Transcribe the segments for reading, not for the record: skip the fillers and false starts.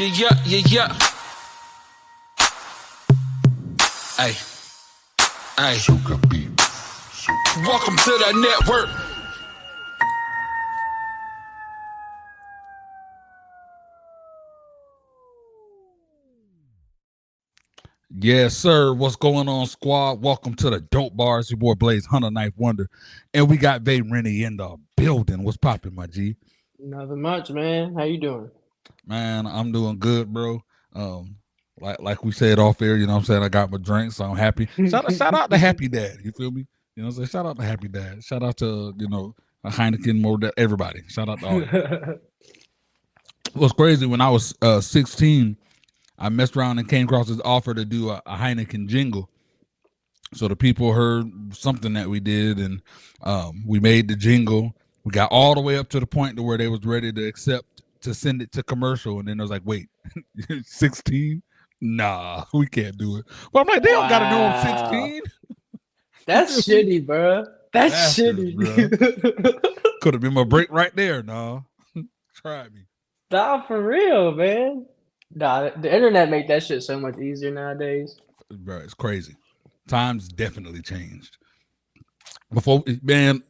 Yeah. Hey. Welcome to the network. Yes, sir. What's going on, squad? Welcome to the Dope Bars. Your boy Blaze, Hunter Knife Wonder. And we got Vayreni in the building. What's popping, my G? Nothing much, man. How you doing? Man, I'm doing good, bro. Like we said off air, you know what I'm saying? I got my drink, so I'm happy. Shout out to Happy Dad. You feel me? You know what I'm saying? Shout out to Happy Dad. Shout out to, a Heineken, more everybody. Shout out to all you. What's crazy, when I was 16, I messed around and came across this offer to do a Heineken jingle. So the people heard something that we did, and we made the jingle. We got all the way up to the point to where they was ready to accept to send it to commercial, and then I was like, "Wait, 16? Nah, we can't do it." But I'm like, they don't gotta know I'm 16. That's shitty, bro. That's shitty, bro. Could have been my break right there. Nah, try me. Nah, for real, man. Nah, the internet make that shit so much easier nowadays. Bro, it's crazy. Times definitely changed. Before, man,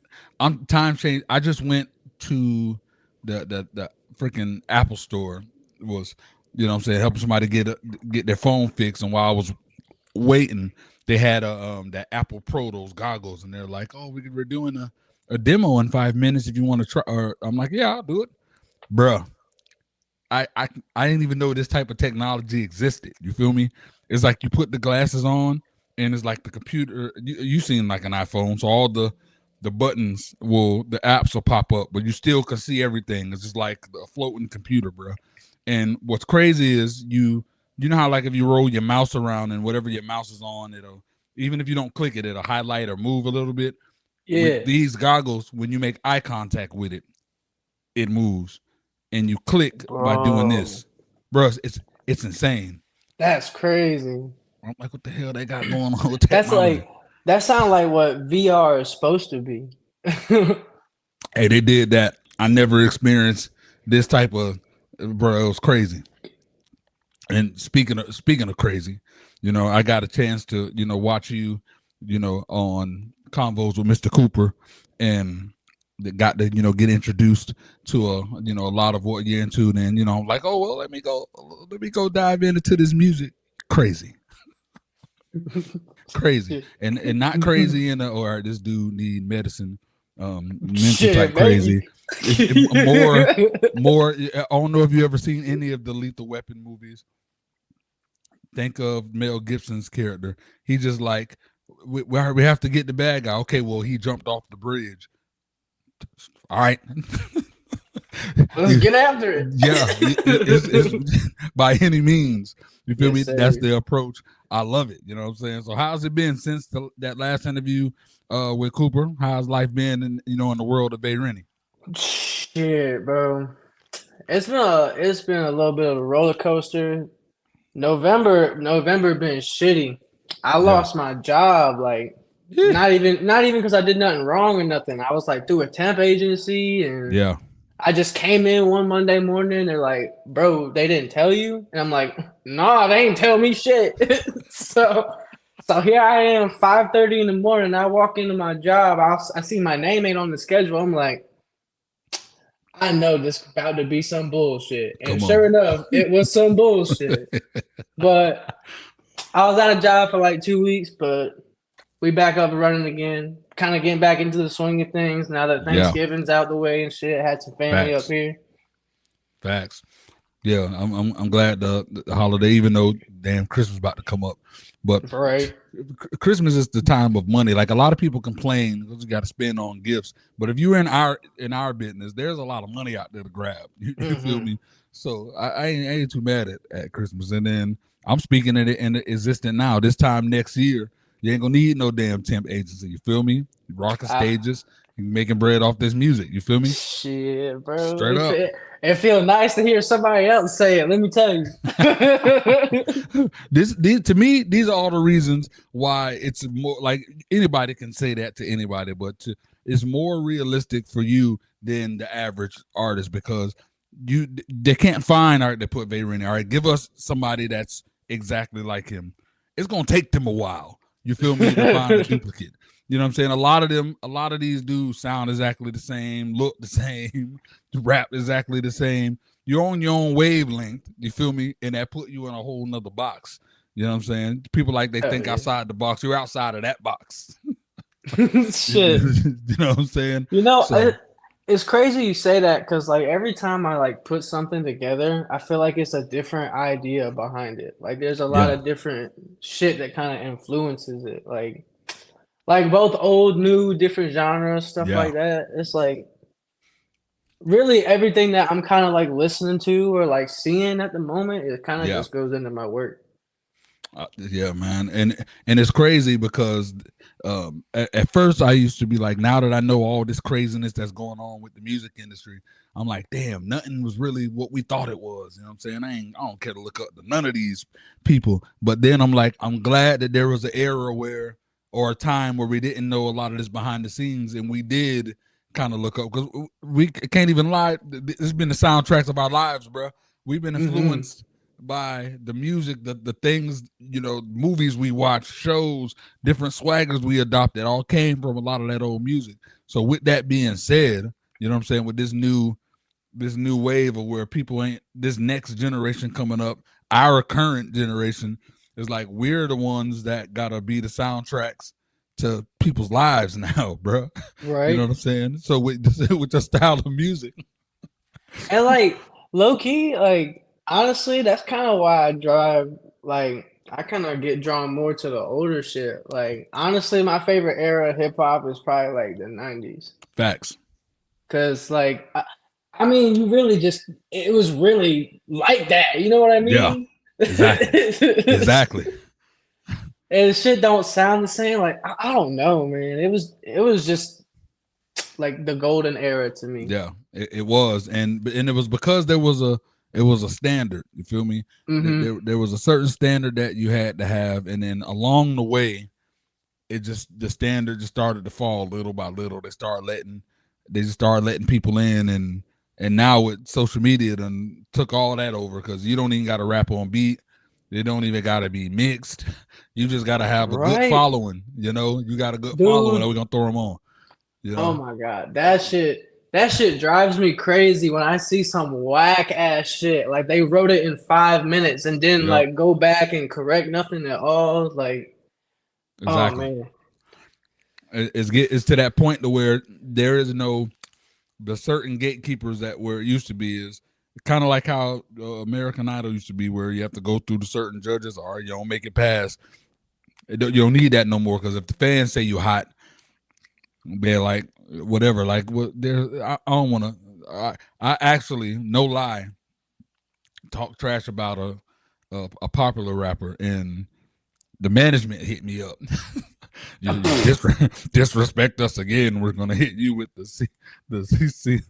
time changed. I just went to the freaking Apple store. Was, you know what I'm saying, helping somebody get their phone fixed, and while I was waiting, they had that Apple Pro, those goggles, and they're like, "Oh, we're doing a demo in 5 minutes if you want to try." Or I'm like, "Yeah, I'll do it." Bruh, I didn't even know this type of technology existed. You feel me? It's like you put the glasses on, and it's like the computer. You seen like an iPhone, so all the buttons the apps will pop up, but you still can see everything. It's just like a floating computer, bro. And what's crazy is you know how, like, if you roll your mouse around and whatever your mouse is on, it'll, even if you don't click it, it'll highlight or move a little bit. Yeah. With these goggles, when you make eye contact with it, it moves, and you click by doing this, bro. It's insane. That's crazy. I'm like, what the hell they got going on with technology? That's like, that sounds like what VR is supposed to be. Hey, they did that. I never experienced this type of, bro. It was crazy. And speaking of crazy, I got a chance to, watch you, on Convos with Mr. Cooper, and got to, get introduced to a lot of what you're into. Then, I'm like, oh well, let me go dive into this music. Crazy. Crazy. And not crazy in or this dude need medicine, mental type crazy. More. I don't know if you ever seen any of the Lethal Weapon movies. Think of Mel Gibson's character. He just like, we have to get the bad guy. Okay, well, he jumped off the bridge. All right. Let's get after it. Yeah, it's by any means. You feel me? Sir. That's the approach. I love it. You know what I'm saying? So how's it been since that last interview with Cooper? How's life been in the world of Vayreni? Shit, bro. It's been a little bit of a roller coaster. November been shitty. I lost my job, like, not even because I did nothing wrong or nothing. I was like through a temp agency, and I just came in one Monday morning. They're like, "Bro, they didn't tell you," and I'm like, "Nah, they ain't tell me shit." so here I am, 5:30 in the morning. I walk into my job. I see my name ain't on the schedule. I'm like, I know this is about to be some bullshit. And sure enough, it was some bullshit. But I was out of job for like 2 weeks, but we back up and running again. Kind of getting back into the swing of things now that Thanksgiving's out the way and shit. Had some family up here. Facts. Yeah, I'm glad the holiday, even though damn Christmas about to come up. But Christmas is the time of money. Like, a lot of people complain because you got to spend on gifts. But if you're in our business, there's a lot of money out there to grab. You feel me? So I ain't too mad at Christmas. And then I'm speaking it in existent now. This time next year, you ain't gonna need no damn temp agency. You feel me? You rocking stages, you making bread off this music. You feel me? Shit, bro. Straight up. It feels nice to hear somebody else say it. Let me tell you. These to me, these are all the reasons why it's more like anybody can say that to anybody, but it's more realistic for you than the average artist, because they can't find. All right, they put Vayreni. All right, give us somebody that's exactly like him. It's gonna take them a while. You feel me? To find a duplicate. You know what I'm saying? A lot of these dudes sound exactly the same, look the same, rap exactly the same. You're on your own wavelength. You feel me? And that put you in a whole nother box. You know what I'm saying? People like they think outside the box. You're outside of that box. Shit. You know what I'm saying? You know, it's crazy you say that because like every time I like put something together, I feel like it's a different idea behind it. Like there's a lot of different shit that kind of influences it. Like both old, new, different genres, stuff like that. It's like really everything that I'm kind of like listening to or like seeing at the moment, it kind of just goes into my work. Yeah, man, and it's crazy because at first I used to be like, now that I know all this craziness that's going on with the music industry, I'm like, damn, nothing was really what we thought it was. You know what I'm saying? I don't care to look up to none of these people. But then I'm like, I'm glad that there was an era where, or a time where we didn't know a lot of this behind the scenes, and we did kind of look up, because we can't even lie. It's been the soundtracks of our lives, bro. We've been influenced by the music, the things, you know, movies we watch, shows, different swaggers we adopted, all came from a lot of that old music. So with that being said, you know what I'm saying, with this new wave of where people ain't, this next generation coming up, our current generation is like, we're the ones that gotta be the soundtracks to people's lives now, bro. Right. You know what I'm saying? So with the style of music. And like low key, like honestly, that's kind of why I drive. Like I kind of get drawn more to the older shit. Like honestly, my favorite era of hip hop is probably like the '90s. Facts. Cause like I mean, you really just it was really like that. You know what I mean? Yeah. Exactly. And shit don't sound the same. Like I don't know, man. It was just like the golden era to me. Yeah, it was, and it was because there was a standard. You feel me? There was a certain standard that you had to have, and then along the way, the standard just started to fall little by little. They just started letting people in, and now with social media, done took all that over, because you don't even got to rap on beat. They don't even got to be mixed. You just got to have a good following. You know, you got a good following, and we're gonna throw them on. You know? Oh my god, that shit drives me crazy when I see some whack ass shit. Like they wrote it in 5 minutes and didn't like go back and correct nothing at all. Like, exactly. Oh man, it's to that point to where there is no the certain gatekeepers that where it used to be is kind of like how American Idol used to be, where you have to go through the certain judges, or you don't make it past. You don't need that no more, because if the fans say you hot, they're like whatever. Like what? I don't want to. I actually, no lie, talk trash about a popular rapper, and the management hit me up. You disrespect us again, we're gonna hit you with the CC.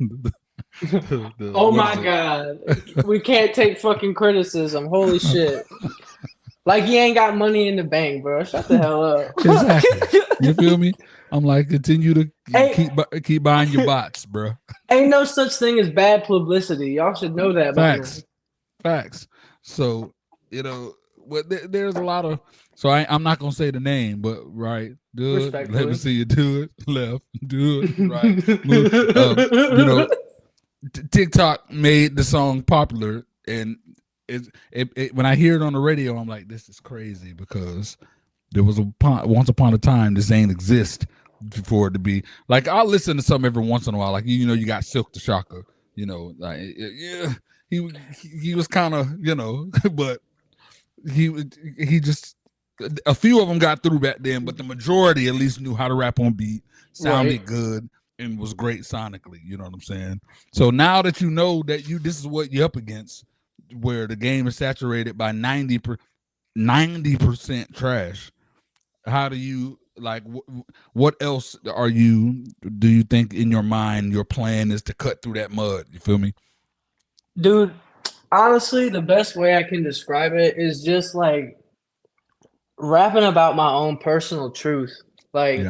Oh my god, we can't take fucking criticism. Holy shit! Like you ain't got money in the bank, bro. Shut the hell up. Exactly. You feel me? I'm like, continue to keep buying your bots, bro. Ain't no such thing as bad publicity. Y'all should know that. Facts. So you know, there's a lot of. So I'm not gonna say the name, but right, do it. Let me see you do it. Left, do it. Right. Move. You know, TikTok made the song popular, and when I hear it on the radio, I'm like, this is crazy, because there was once upon a time this ain't exist for it to be like. I'll listen to something every once in a while, like you got Silk the Shocker, like he was kind of but he just, a few of them got through back then, but the majority at least knew how to rap on beat, sounded good, and was great sonically. You know what I'm saying? So now that you know that this is what you're up against, where the game is saturated by 90% trash. How do you like? What else do you think in your mind your plan is to cut through that mud? You feel me, dude? Honestly, the best way I can describe it is just like rapping about my own personal truth, like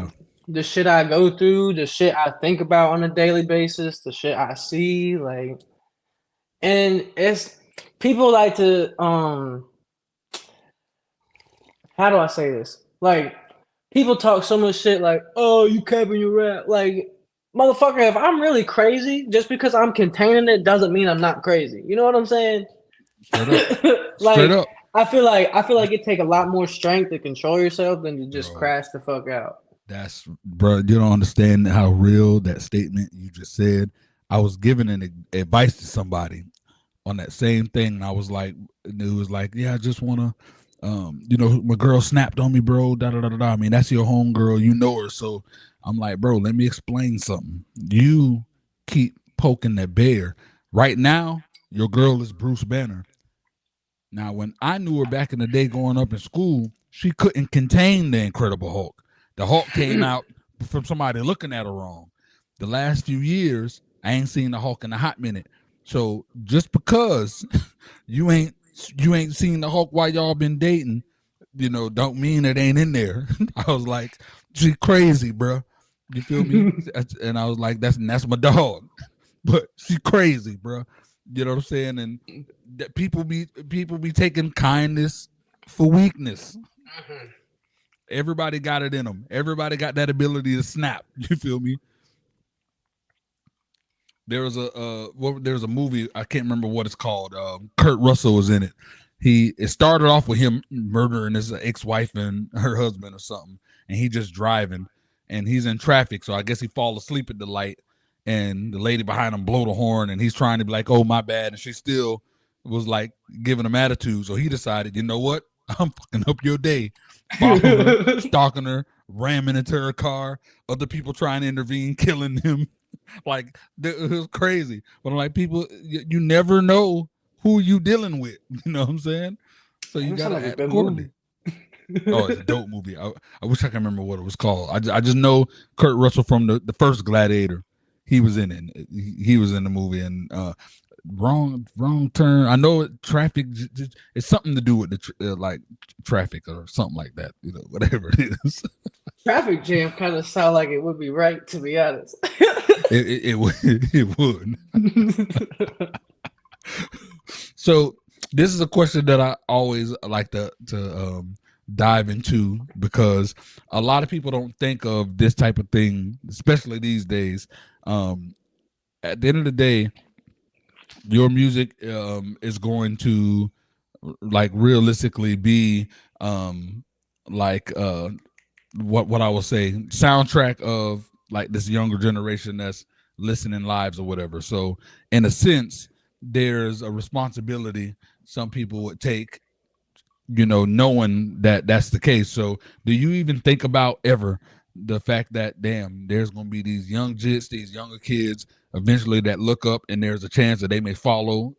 the shit I go through, the shit I think about on a daily basis, the shit I see, like And it's people like to how do I say this? Like people talk so much shit like, oh, you capping your rap. Like, motherfucker, if I'm really crazy, just because I'm containing it doesn't mean I'm not crazy. You know what I'm saying? Straight up. Like Straight up. I feel like it take a lot more strength to control yourself than to just crash the fuck out. That's, bro, you don't understand how real that statement you just said. I was giving advice to somebody on that same thing, and I was like, and it was like, yeah, I just wanna, my girl snapped on me, bro. Da da da da. I mean, that's your home girl, you know her. So I'm like, bro, let me explain something. You keep poking that bear. Right now, your girl is Bruce Banner. Now, when I knew her back in the day, growing up in school, she couldn't contain the Incredible Hulk. The Hulk came out from somebody looking at her wrong. The last few years, I ain't seen the Hulk in a hot minute. So just because you ain't seen the Hulk while y'all been dating, don't mean it ain't in there. I was like, she crazy, bro. You feel me? And I was like, that's my dog, but she crazy, bro. You know what I'm saying? And that people be taking kindness for weakness. Mm-hmm. Everybody got it in them. Everybody got that ability to snap. You feel me? There was a movie, I can't remember what it's called. Kurt Russell was in it. It started off with him murdering his ex-wife and her husband or something, and he just driving, and he's in traffic, so I guess he fall asleep at the light, and the lady behind him blow the horn, and he's trying to be like, oh, my bad, and she still was like giving him attitude. So he decided, you know what? I'm fucking up your day. Following her, stalking her, ramming into her car, other people trying to intervene, killing him. Like, it was crazy. But I'm like, people, you never know who you dealing with. You know what I'm saying? So you gotta act accordingly. Oh, it's a dope movie. I wish I can remember what it was called. I just know Kurt Russell from the first Gladiator. He was in it. He was in the movie, and wrong turn. I know traffic. It's something to do with the like traffic or something like that. Whatever it is. Traffic jam kind of sound like it would be right, to be honest. It would. So this is a question that I always like to dive into, because a lot of people don't think of this type of thing, especially these days. At the end of the day, your music is going to, like, realistically be like what I will say, soundtrack of like this younger generation that's listening lives or whatever. So in a sense, there's a responsibility some people would take, knowing that that's the case. So do you even think about ever the fact that, damn, there's going to be these young jits, these younger kids eventually that look up, and there's a chance that they may follow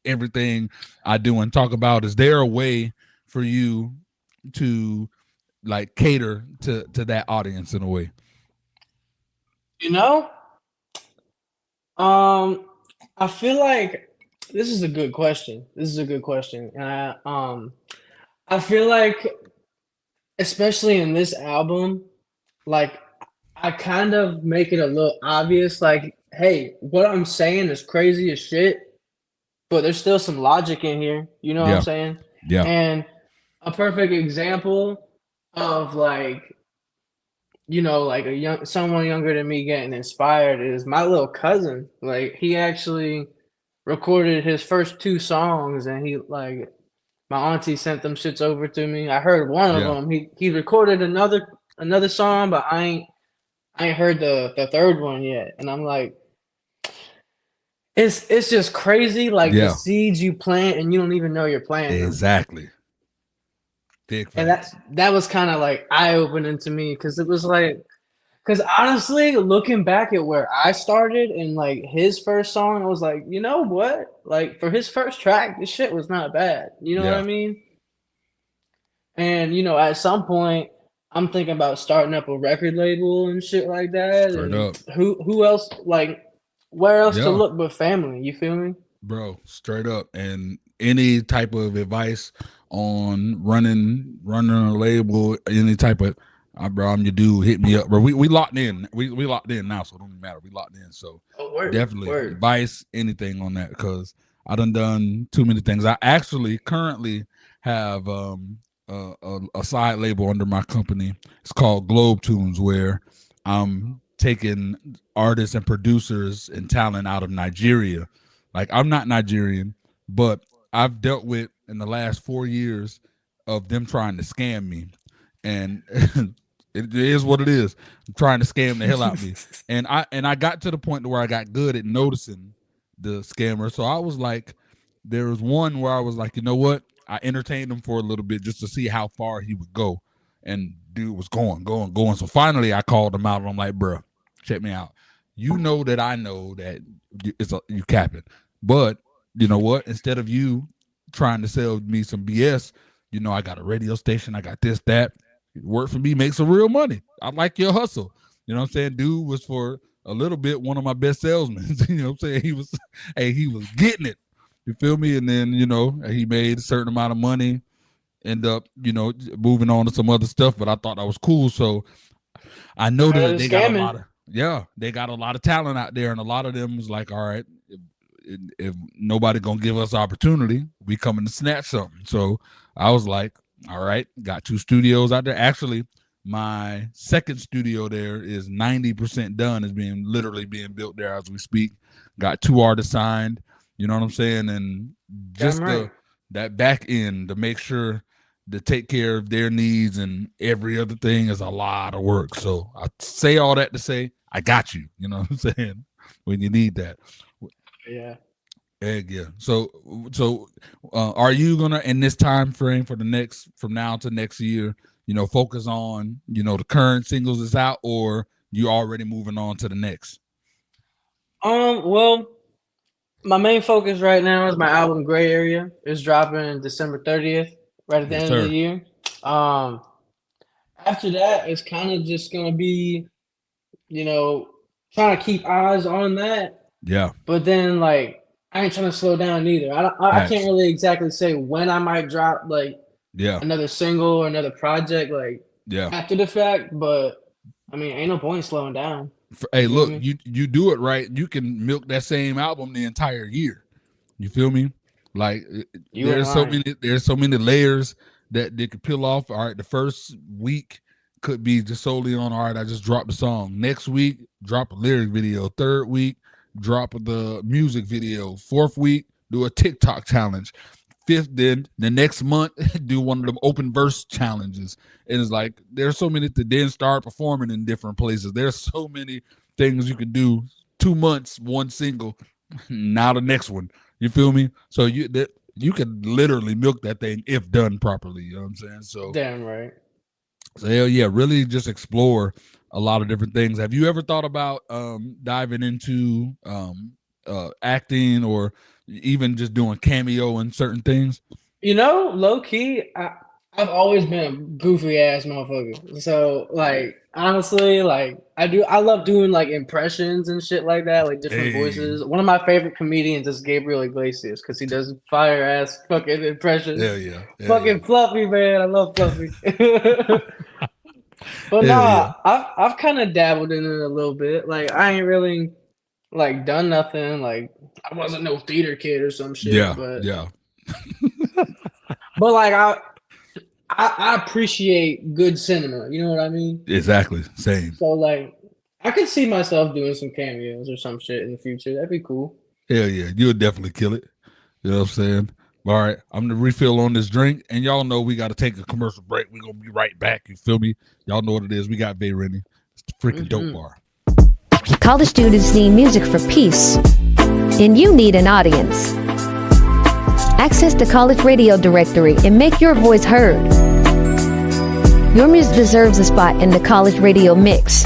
everything I do and talk about? Is there a way for you to like cater to that audience in a way? I feel like this is a good question. And I feel like, especially in this album, like, I kind of make it a little obvious, like, hey, what I'm saying is crazy as shit, but there's still some logic in here. You know what I'm saying? Yeah. And a perfect example of, like, like someone younger than me getting inspired is my little cousin. Like, he actually recorded his first 2 songs, and my auntie sent them shits over to me. I heard one of them. He recorded another song, but I ain't heard the third one yet. And I'm like, it's just crazy, like the seeds you plant and you don't even know you're planting them. Exactly. Big facts. And that was kind of like eye-opening to me, because it was like, because honestly, looking back at where I started and like his first song, I was like, you know what? Like, for his first track, this shit was not bad. You know what I mean? And at some point, I'm thinking about starting up a record label and shit like that. Straight and up. Who else, like, where else to look but family? You feel me? Bro, straight up. And any type of advice on running a label, any type of, bro, I'm your dude, hit me up, bro. We locked in. We locked in now, so it don't even matter. We locked in. So definitely advice, anything on that, because I done too many things. I actually currently have a side label under my company. It's called Globe Tunes, where I'm taking artists and producers and talent out of Nigeria. Like, I'm not Nigerian, but I've dealt with in the last 4 years of them trying to scam me, and it is what it is. I'm trying to scam the hell out of me, and I got to the point where I got good at noticing the scammer. So I was like, there was one where I was like, you know what? I entertained him for a little bit just to see how far he would go, and dude was going. So finally, I called him out, and I'm like, bro, check me out. You know that I know that you capping, but you know what? Instead of you trying to sell me some BS, you know, I got a radio station, I got this, that. Work for me, make some real money. I like your hustle. You know what I'm saying? Dude was for a little bit one of my best salesmen. You know what I'm saying? He was getting it. You feel me? And then, you know, he made a certain amount of money, end up, you know, moving on to some other stuff, but I thought that was cool. So I know that they got a lot of talent out there, and a lot of them was like, all right, if nobody gonna give us opportunity, we coming to snatch something. So I was like, all right, got 2 studios out there. Actually, my second studio there is 90% done. Is literally being built there as we speak. Got 2 artists signed. You know what I'm saying? And just that back end to make sure to take care of their needs and every other thing is a lot of work. So I say all that to say, I got you. You know what I'm saying? When you need that. Yeah. Yeah. So are you gonna, in this time frame from now to next year, you know, focus on, you know, the current singles is out, or you already moving on to the next? Well, my main focus right now is my album Gray Area. It's dropping December 30th, right at the end of the year. After that, it's kind of just gonna be, you know, trying to keep eyes on that. Yeah. But then, like, I ain't trying to slow down either. I can't really exactly say when I might drop like another single or another project like after the fact, but I mean, ain't no point slowing down. Hey, look, you do it right, you can milk that same album the entire year. You feel me? Like there's so many layers that they could peel off. All right, the first week could be just solely on, all right, I just dropped the song. Next week, drop a lyric video. Third week, drop the music video. Fourth week, do a TikTok challenge. Fifth, then the next month, do one of them open verse challenges. And it's like, there's so many to then start performing in different places. There's so many things you can do. 2 months, one single, now the next one. You feel me? So you can literally milk that thing if done properly. You know what I'm saying? So damn right. So hell yeah, really just explore a lot of different things. Have you ever thought about diving into acting, or even just doing cameo in certain things? You know, low key, I've always been a goofy ass motherfucker. So like, honestly, like I love doing like impressions and shit like that, like different voices. One of my favorite comedians is Gabriel Iglesias because he does fire ass fucking impressions. Yeah. Fucking Fluffy, man. I love Fluffy. But I've kind of dabbled in it a little bit. Like I ain't really like done nothing. Like I wasn't no theater kid or some shit. Yeah. But like I appreciate good cinema. You know what I mean? Exactly. Same. So like I could see myself doing some cameos or some shit in the future. That'd be cool. Hell yeah, you would definitely kill it. You know what I'm saying? All right, I'm gonna refill on this drink, and y'all know we got to take a commercial break. We're gonna be right back. You feel me? Y'all know what it is. We got Vayreni. It's the freaking dope bar. College students need music for peace, and you need an audience. Access the college radio directory and make your voice heard. Your music deserves a spot in the college radio mix.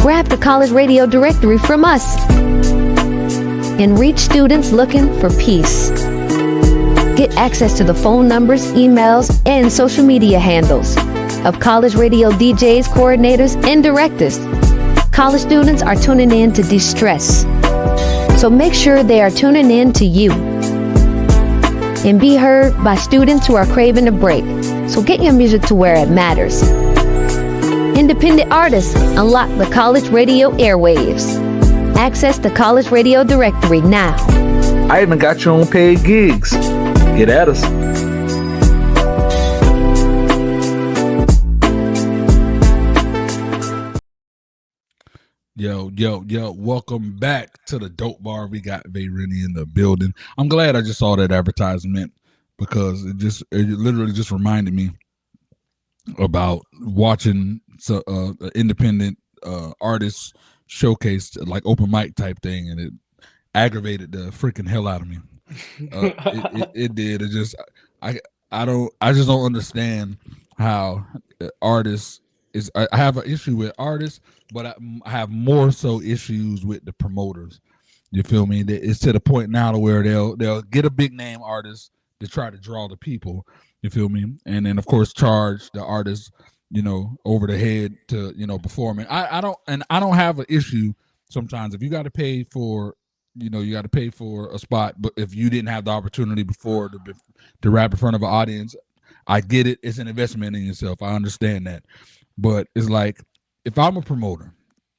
Grab the college radio directory from us and reach students looking for peace. Get access to the phone numbers, emails, and social media handles of college radio DJs, coordinators, and directors. College students are tuning in to de-stress, so make sure they are tuning in to you. And be heard by students who are craving a break, so get your music to where it matters. Independent artists unlock the college radio airwaves. Access the college radio directory now I even got you on paid gigs. Get at us. Yo, welcome back to the Dope Bar. We got Vayreni in the building. I'm glad I just saw that advertisement because it literally just reminded me about watching independent artists showcase, like open mic type thing, and it aggravated the freaking hell out of me. It did. It just I just don't understand how artists is. I have an issue with artists, but I have more so issues with the promoters. You feel me? It's to the point now to where they'll get a big name artist to try to draw the people. You feel me? And then of course charge the artist, over the head to perform. And I don't have an issue sometimes if you got to pay for. You got to pay for a spot, but if you didn't have the opportunity before to rap in front of an audience, I get it. It's an investment in yourself. I understand that, but it's like if I'm a promoter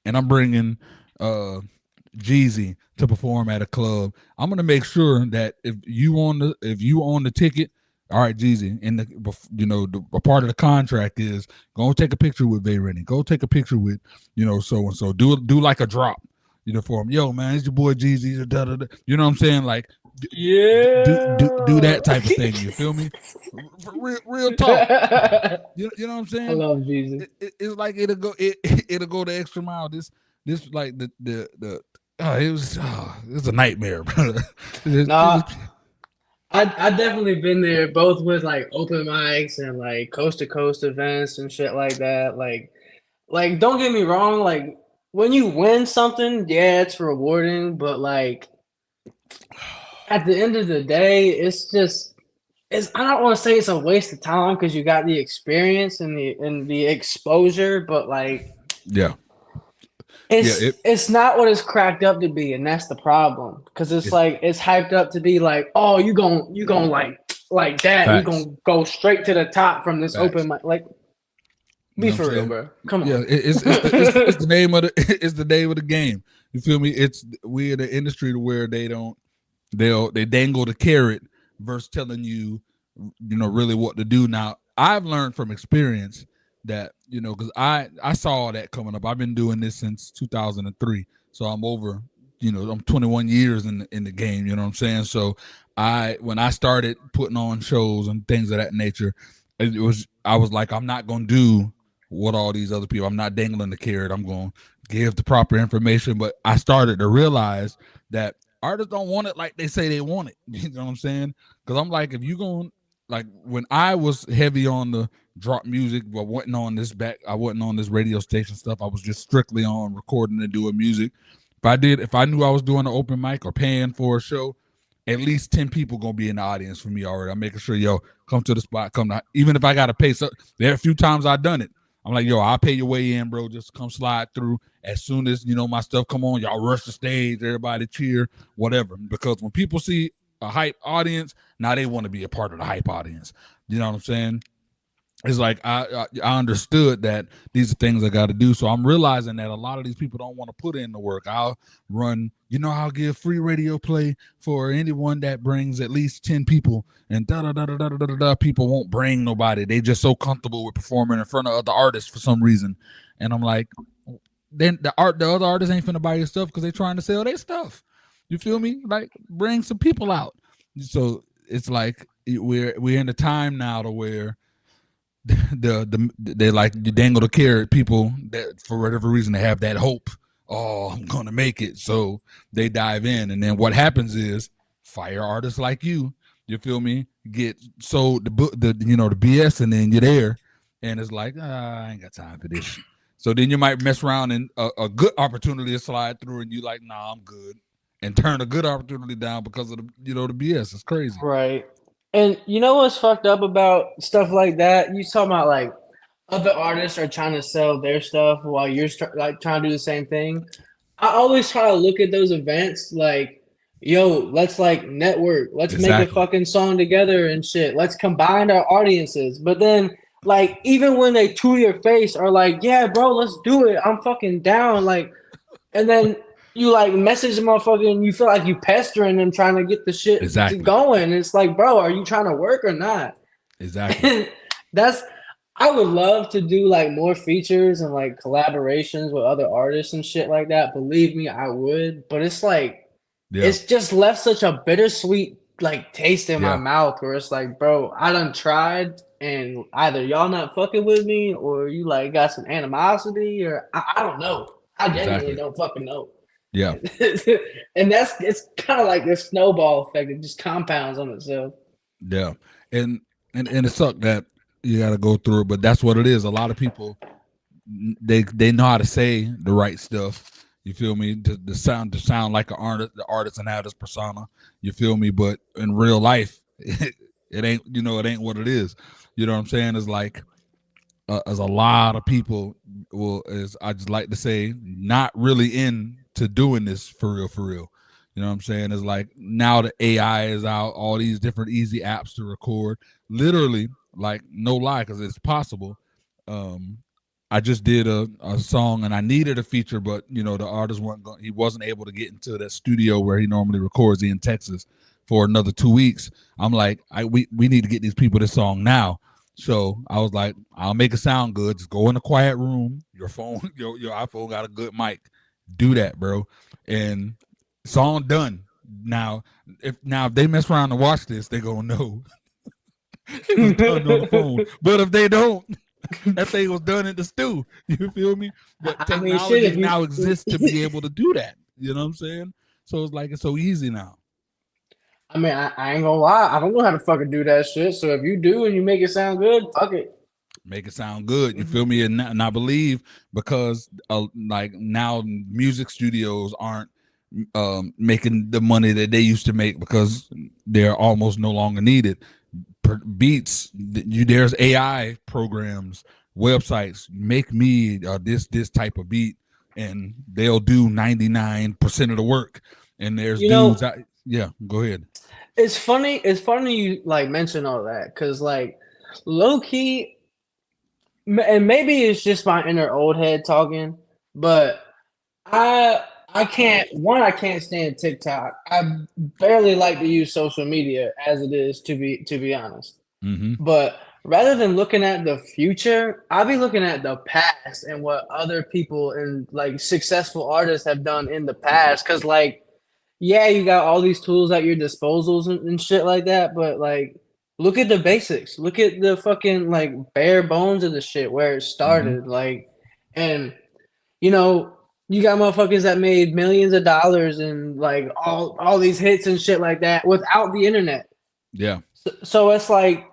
and I'm bringing Jeezy to perform at a club, I'm gonna make sure that if you own the ticket, all right, Jeezy, and a part of the contract is go take a picture with Vayreni, go take a picture with so and so, do like a drop. For him, yo, man, it's your boy Jeezy. Da, da, da. You know what I'm saying? Like, do that type of thing. You feel me? Real talk. You know what I'm saying? I love Jeezy. It's like it'll go the extra mile. This like the it was a nightmare, bro. I definitely been there, both with like open mics and like coast to coast events and shit like that. Like don't get me wrong, like. When you win something, yeah, it's rewarding, but like at the end of the day, I don't want to say it's a waste of time because you got the experience and the exposure, but like it's not what it's cracked up to be, and that's the problem. Because it's hyped up to be like, oh, you gonna like that, Facts. you gonna go straight to the top from this open mic, like. Be for real, bro. Come on. Yeah, it's the name of the game. You feel me? We're in the industry to where they dangle the carrot versus telling you, really what to do. Now, I've learned from experience that, because I saw that coming up. I've been doing this since 2003, so I'm over. I'm 21 years in the game. You know what I'm saying? So when I started putting on shows and things of that nature, I was like, I'm not gonna do what all these other people. I'm not dangling the carrot. I'm going to give the proper information. But I started to realize that artists don't want it like they say they want it. You know what I'm saying? Because I'm like, if you going like when I was heavy on the drop music, but wasn't on this radio station stuff. I was just strictly on recording and doing music. If I knew I was doing an open mic or paying for a show, at least 10 people gonna be in the audience for me already. I'm making sure, come to the spot, come down. Even if I gotta pay, so there are a few times I've done it. I'm like, I'll pay your way in, bro. Just come slide through. As soon as my stuff come on, y'all rush the stage, everybody cheer, whatever. Because when people see a hype audience, now they want to be a part of the hype audience. You know what I'm saying? It's like I understood that these are things I got to do. So I'm realizing that a lot of these people don't want to put in the work. I'll give free radio play for anyone that brings at least 10 people, and people won't bring nobody. They just so comfortable with performing in front of other artists for some reason. And I'm like, then the other artists ain't finna buy your stuff because they're trying to sell their stuff. You feel me? Like, bring some people out. So it's like we're in a time now to where they like you dangle the carrot. People that for whatever reason they have that hope. Oh, I'm gonna make it. So they dive in, and then what happens is fire artists like you feel me, get sold the BS, and then you're there, and it's like I ain't got time for this. So then you might mess around and a good opportunity to slide through, and you like, nah, I'm good, and turn a good opportunity down because of the BS. It's crazy, right? And you know what's fucked up about stuff like that? You talking about like other artists are trying to sell their stuff while you're trying to do the same thing. I always try to look at those events like, yo, let's like network. Let's make a fucking song together and shit. Let's combine our audiences. But then like even when they to your face are like, yeah, bro, let's do it. I'm fucking down. Like, and then you like message the motherfucker and you feel like you pestering them trying to get the shit Exactly. going. It's like, bro, are you trying to work or not? Exactly. And that's I would love to do like more features and like collaborations with other artists and shit like that. Believe me, I would. But it's like it's just left such a bittersweet like taste in my mouth where it's like, bro, I done tried and either y'all not fucking with me or you like got some animosity or I don't know. I genuinely don't fucking know. Yeah. And it's kind of like this snowball effect. It just compounds on itself. Yeah. And it sucks that you got to go through it, but that's what it is. A lot of people, they know how to say the right stuff. You feel me? To sound like an artist, the artist and have this persona. You feel me? But in real life, it ain't. It ain't what it is. You know what I'm saying? It's like, as a lot of people as I just like to say, not really into doing this for real, for real. You know what I'm saying? It's like now the AI is out, all these different easy apps to record. Literally, like no lie, because it's possible. I just did a song and I needed a feature, but the artist he wasn't able to get into that studio where he normally records. He in Texas for another 2 weeks. I'm like, we need to get these people this song now. So I was like, I'll make it sound good. Just go in a quiet room. Your phone, your iPhone got a good mic. Do that, bro. And song done. Now if they mess around and watch this, they gonna know it was done on the phone. But if they don't, that thing was done in the stew. You feel me? But technology now exists to be able to do that. You know what I'm saying? So it's like it's so easy now. I mean, I ain't gonna lie. I don't know how to fucking do that shit. So if you do and you make it sound good, fuck it. Make it sound good. You feel me? And I believe because like now music studios aren't making the money that they used to make because they're almost no longer needed. Beats, there's AI programs, websites, make me this type of beat, and they'll do 99% of the work. And there's dudes out, yeah, go ahead. It's funny you like mention all that because like low key, and maybe it's just my inner old head talking, but I can't stand TikTok. I barely like to use social media as it is to be honest. Mm-hmm. But rather than looking at the future, I'll be looking at the past and what other people and like successful artists have done in the past. Cause like, yeah, you got all these tools at your disposals and shit like that, but like look at the basics. Look at the fucking like bare bones of the shit where it started. Like, and you got motherfuckers that made millions of dollars and like all these hits and shit like that without the internet. Yeah. So it's like,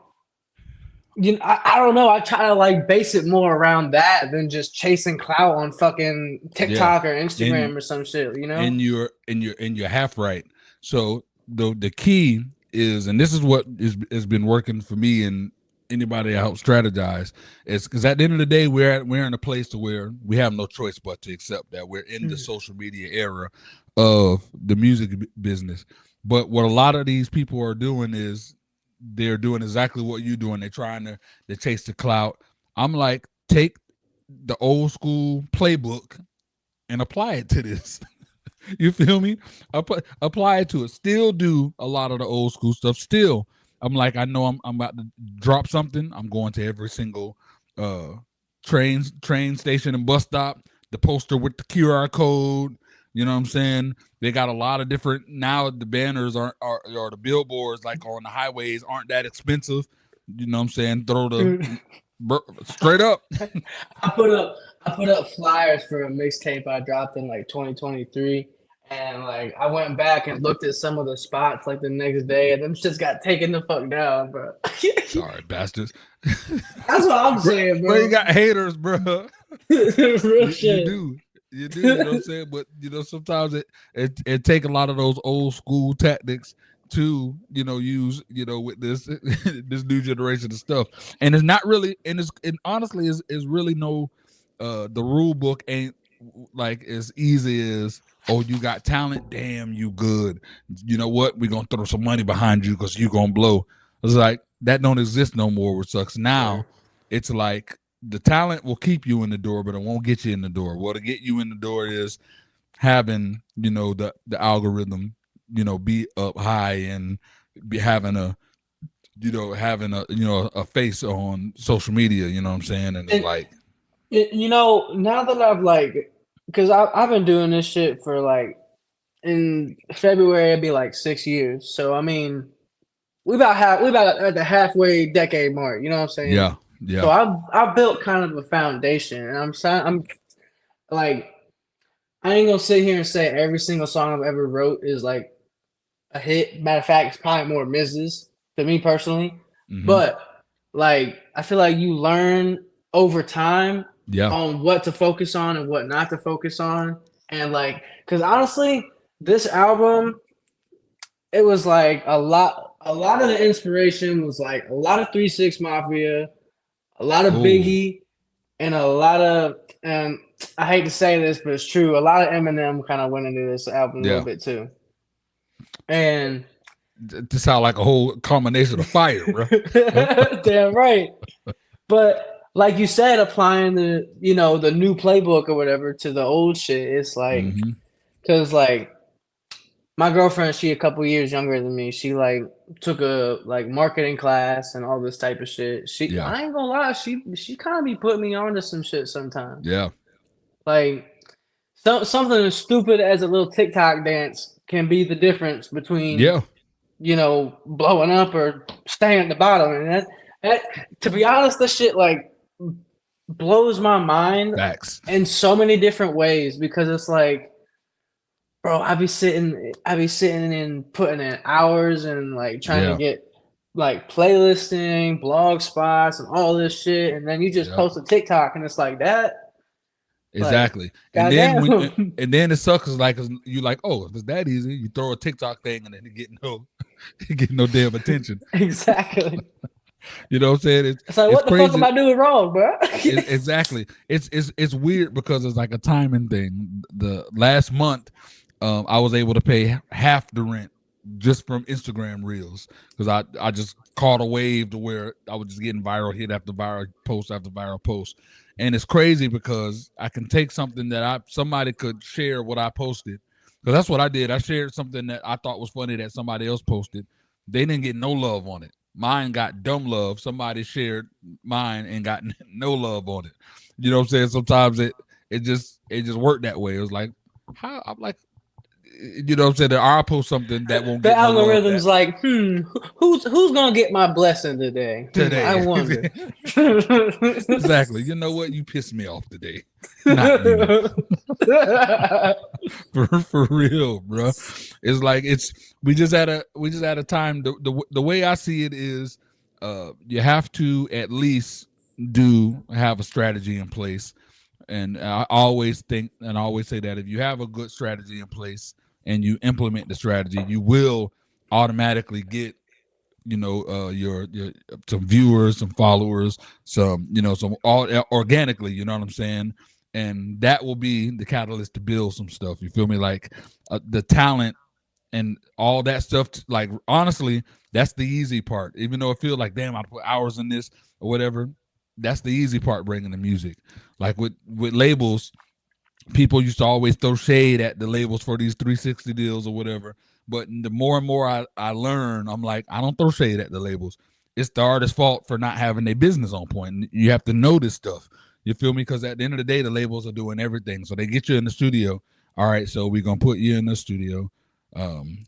I don't know. I try to like base it more around that than just chasing clout on fucking TikTok or Instagram or some shit. And you're half right. So the key is, and this is what has been working for me and anybody that helps strategize, is because at the end of the day we're in a place to where we have no choice but to accept that we're in the social media era of the music business. But what a lot of these people are doing is they're doing exactly what you're doing. They're trying to chase the clout. I'm like, take the old school playbook and apply it to this. You feel me? Apply it to it. Still do a lot of the old school stuff. Still, I'm like, I know I'm about to drop something. I'm going to every single train station and bus stop. The poster with the QR code. You know what I'm saying? They got a lot of different, now the banners or the billboards like on the highways aren't that expensive. You know what I'm saying? Throw the straight up. I put up flyers for a mixtape I dropped in like 2023. And like I went back and looked at some of the spots like the next day, and them just got taken the fuck down, bro. Sorry, bastards. That's what I'm saying, bro. You got haters, bro. Real shit. You do, you know what I'm saying? But sometimes it take a lot of those old school tactics to use with this this new generation of stuff. And it's not really, and honestly is really no the rule book ain't like as easy as, oh, you got talent, damn, you good. You know what? We're gonna throw some money behind you because you gonna blow. It's like that don't exist no more, which sucks. Now it's like the talent will keep you in the door, but it won't get you in the door. What'll get you in the door is having, you know, the algorithm, you know, be up high and be having a, you know, a face on social media, you know what I'm saying? And it's like, you know, now that I've like, because I've been doing this shit for like, in February it'd be like 6 years. So I mean, we about at the halfway decade mark. You know what I'm saying? yeah, So yeah. I've built kind of a foundation, and I'm like, I ain't gonna sit here and say every single song I've ever wrote is like a hit. Matter of fact, it's probably more misses to me personally. Mhm. But like, I feel like you learn over time Yeah. on what to focus on and what not to focus on, and like, because honestly, this album, it was like a lot. A lot of the inspiration was like a lot of 3 6 Mafia, a lot of Oh, Biggie, and a lot of I hate to say this, but it's true. A lot of Eminem kind of went into this album a yeah. little bit too. And This sound like a whole combination of fire, bro. damn right. But like you said, applying the, you know, the new playbook or whatever to the old shit, it's like, Mhm. because like my girlfriend, she a couple years younger than me. She like took a like marketing class and all this type of shit. Yeah. I ain't gonna lie, she kind of be putting me onto some shit sometimes. Yeah. Like something as stupid as a little TikTok dance can be the difference between, Yeah. you know, blowing up or staying at the bottom. And that to be honest, this shit like blows my mind Facts. in so many different ways, because it's like, bro, I be sitting and putting in hours and like trying Yeah. to get like playlisting, blog spots, and all this shit, and then you just Yeah. post a TikTok and it's like that. Exactly. And then goddamn. and then it sucks is like, 'cause you like, oh, if it's that easy, you throw a TikTok thing and then you get no damn attention. Exactly. You know what I'm saying? It's like, what the fuck am I doing wrong, bro? Exactly. It's weird because it's like a timing thing. The last month, I was able to pay half the rent just from Instagram Reels, because I just caught a wave to where I was just getting viral hit after viral post after viral post. And it's crazy because I can take something that somebody could share what I posted, because that's what I did. I shared something that I thought was funny that somebody else posted. They didn't get no love on it. Mine got dumb love. Somebody shared mine and got no love on it. You know what I'm saying? Sometimes it just worked that way. It was like, how? I'm like, you know what I'm saying? I'll post something that won't The get no love. algorithm's like, who's gonna get my blessing today? I wonder. Exactly. You know what? You pissed me off today. Not you. for real, bro. It's like we just had a time. The way I see it is, you have to at least have a strategy in place. And I always think and I always say that if you have a good strategy in place and you implement the strategy, you will automatically get, you know, your some viewers, some followers, some, you know, some all organically, you know what I'm saying? And that will be the catalyst to build some stuff. You feel me? Like the talent and all that stuff. Like, honestly, that's the easy part. Even though it feels like, damn, I put hours in this or whatever, that's the easy part, bringing the music. Like with labels, people used to always throw shade at the labels for these 360 deals or whatever. But the more and more I learn, I'm like, I don't throw shade at the labels. It's the artist's fault for not having their business on point. You have to know this stuff. You feel me? Because at the end of the day, the labels are doing everything. So they get you in the studio. All right, so we're going to put you in the studio.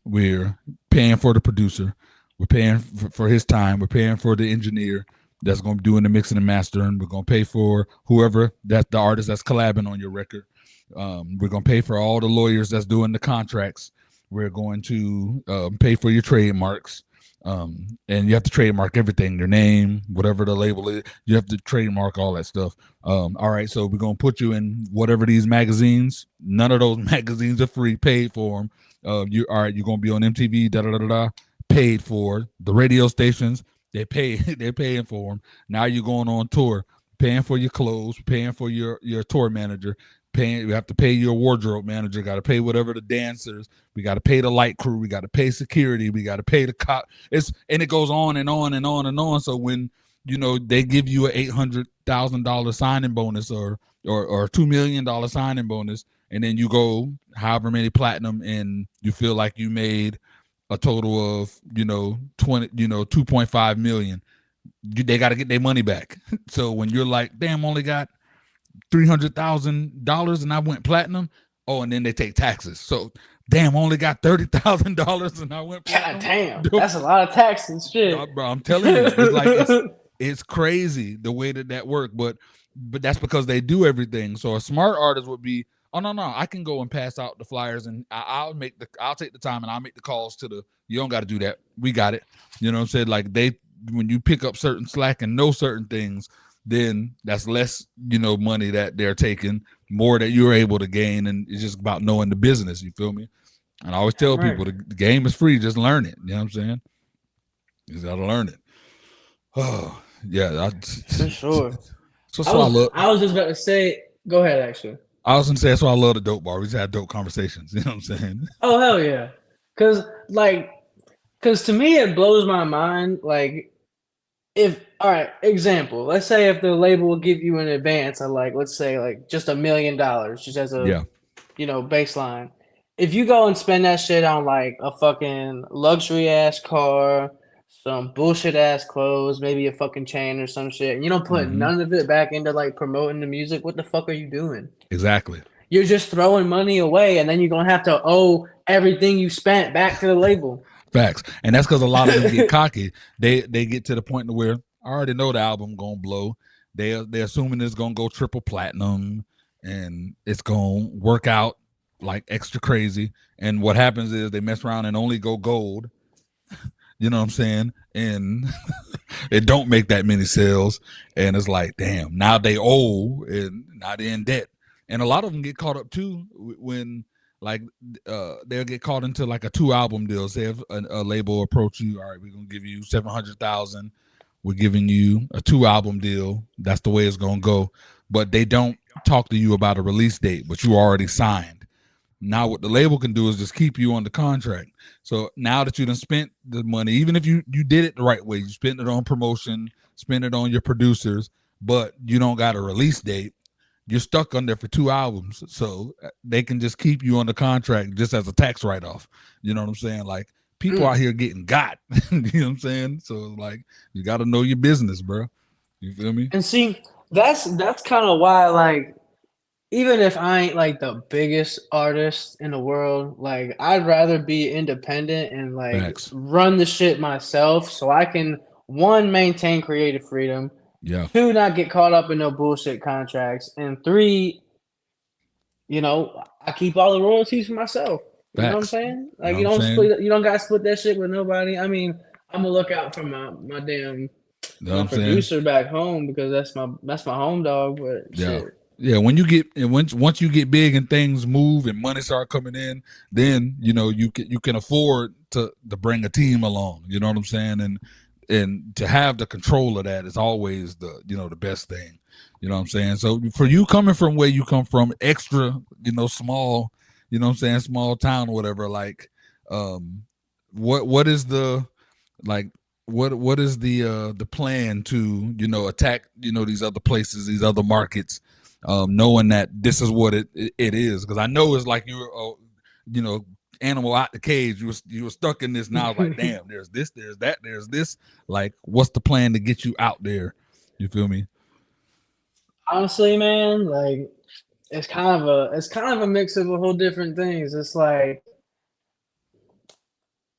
We're paying for the producer. We're paying for his time. We're paying for the engineer that's going to be doing the mixing and mastering. We're going to pay for whoever that's the artist that's collabing on your record. We're going to pay for all the lawyers that's doing the contracts. We're going to pay for your trademarks. And you have to trademark everything, your name, whatever the label is. You have to trademark all that stuff. All right, so we're going to put you in whatever these magazines. None of those magazines are free, paid for them. You're going to be on MTV, paid for. The radio stations, they're paying for them. Now you're going on tour, paying for your clothes, paying for your tour manager, you have to pay your wardrobe manager, got to pay whatever the dancers, we got to pay the light crew, we got to pay security, we got to pay the cop. And it goes on and on and on and on. So when they give you a $800,000 signing bonus or $2 million signing bonus, and then you go however many platinum, and you feel like you made a total of 2.5 million. They got to get their money back. So when you're like, damn, only got $300,000 and I went platinum. Oh, and then they take taxes. So damn, only got $30,000 and I went platinum. God damn, that's a lot of taxes. Shit, bro, I'm telling you, it's like it's crazy the way that works. But that's because they do everything. So a smart artist would be, oh no, I can go and pass out the flyers, and I'll take the time and I'll make the calls to you don't got to do that. We got it. You know what I'm saying? Like when you pick up certain slack and know certain things, then that's less, money that they're taking, more that you're able to gain, and it's just about knowing the business. You feel me? And I always tell people the game is free. Just learn it. You know what I'm saying? You just gotta learn it. Oh yeah, for sure. So I was just about to say. Go ahead, actually. I was gonna say that's why I love the dope bar. We just had dope conversations. You know what I'm saying? Oh hell yeah, because to me it blows my mind. Like, example. Let's say if the label will give you an advance of let's say just $1 million, just as a baseline. If you go and spend that shit on a fucking luxury ass car, some bullshit ass clothes, maybe a fucking chain or some shit, and you don't put none of it back into promoting the music, what the fuck are you doing? Exactly. You're just throwing money away, and then you're gonna have to owe everything you spent back to the label. Facts. And that's because a lot of them get cocky. They get to the point to where I already know the album gonna blow. They're assuming it's gonna go triple platinum and it's gonna work out extra crazy. And what happens is they mess around and only go gold. You know what I'm saying? And it don't make that many sales. And it's like, damn, now they owe and now they're in debt. And a lot of them get caught up too when they'll get caught into a 2-album deal. Say if a label approach you, all right, we're gonna give you $700,000. We're giving you a 2-album deal. That's the way it's gonna go. But they don't talk to you about a release date, but you already signed. Now what the label can do is just keep you on the contract. So now that you done spent the money, even if you did it the right way, you spent it on promotion, spent it on your producers, but you don't got a release date, you're stuck on there for 2 albums. So they can just keep you on the contract just as a tax write-off. You know what I'm saying? People out here getting got. You know what I'm saying? So you got to know your business, bro. You feel me? And see, that's kind of why even if I ain't the biggest artist in the world, I'd rather be independent and Facts. run the shit myself, so I can 1, maintain creative freedom, 2, not get caught up in no bullshit contracts, and 3, I keep all the royalties for myself. You know what I'm saying? You don't gotta split that shit with nobody. I mean, I'm gonna look out for my damn producer back home because that's my home dog. But shit. Yeah, when you get once you get big and things move and money start coming in, then you can afford to bring a team along. You know what I'm saying? And to have the control of that is always the best thing. You know what I'm saying? So for you coming from where you come from, extra, small, you know what I'm saying, small town or whatever, what is the what is the plan to attack these other places, these other markets, knowing that this is what it is? Because I know it's you're animal out the cage. You were stuck in this now. Damn, there's this, there's that, there's this. What's the plan to get you out there? You feel me? Honestly, man, it's kind of a mix of a whole different things. It's I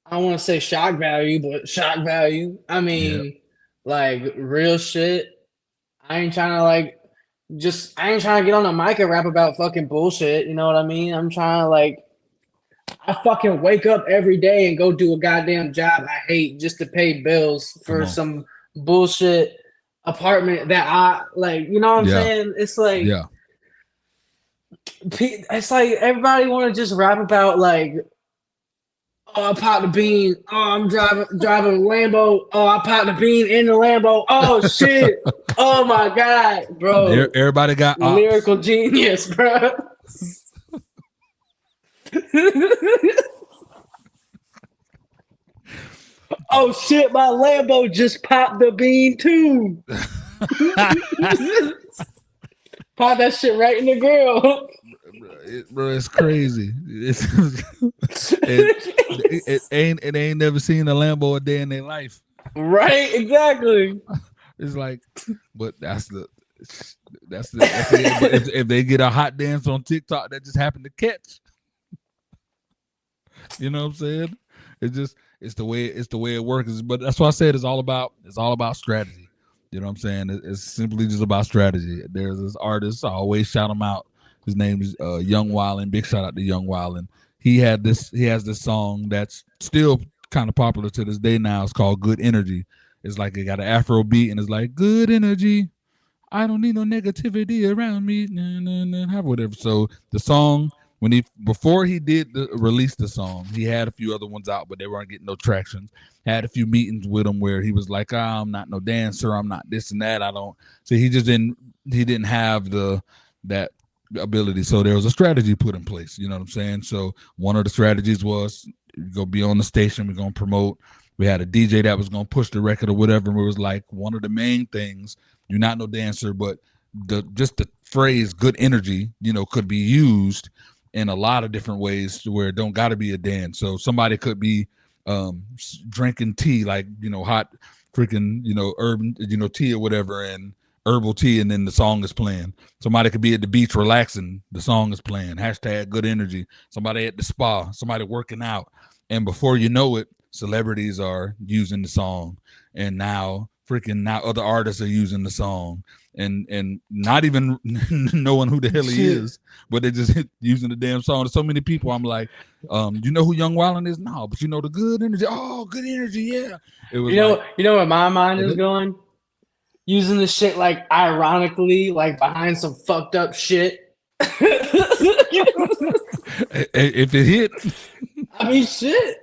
don't want to say shock value, but shock value. I mean, real shit. I ain't trying to I ain't trying to get on the mic and rap about fucking bullshit. You know what I mean? I'm trying to I fucking wake up every day and go do a goddamn job I hate just to pay bills for some bullshit apartment that I you know what I'm saying? It's it's everybody want to just rap about oh, I popped the bean. Oh, I'm driving a Lambo. Oh, I popped the bean in the Lambo. Oh shit. Oh my god, bro. Everybody got lyrical genius, bro. Oh shit, my Lambo just popped the bean too. Pop that shit right in the grill. Bro, it's crazy. It ain't never seen a Lambo a day in their life. Right, exactly. It's like, but that's the but if they get a hot dance on TikTok that just happened to catch, you know what I'm saying? It's the way it works. But that's why I said it's all about strategy. You know what I'm saying? It's simply just about strategy. There's this artist, I always shout him out. His name is Young Wildin'. Big shout out to Young Wildin'. He has this song that's still kind of popular to this day now. It's called Good Energy. It's like it got an Afro beat and it's like good energy. I don't need no negativity around me. Whatever. So the song, before he did release the song, he had a few other ones out, but they weren't getting no traction. Had a few meetings with him where he was like, I'm not no dancer, I'm not this and that. So he didn't have that ability. So there was a strategy put in place. You know what I'm saying? So one of the strategies was go be on the station, we're gonna promote. We had a DJ that was gonna push the record or whatever. And it was like one of the main things, you're not no dancer, but the phrase good energy, could be used in a lot of different ways to where it don't got to be a dance. So somebody could be drinking tea, like, hot freaking, urban, tea or whatever, and herbal tea, and then the song is playing. Somebody could be at the beach relaxing, the song is playing. Hashtag good energy. Somebody at the spa, somebody working out. And before you know it, celebrities are using the song. And now other artists are using the song. And not even knowing who the hell he is, but they're just using the damn song. There's so many people. I'm like, you know who Young Wildin' is? No, but you know the good energy. Oh, good energy, yeah. It was you know where my mind is going? Using the shit like ironically, like behind some fucked up shit. If it hit, I mean, shit.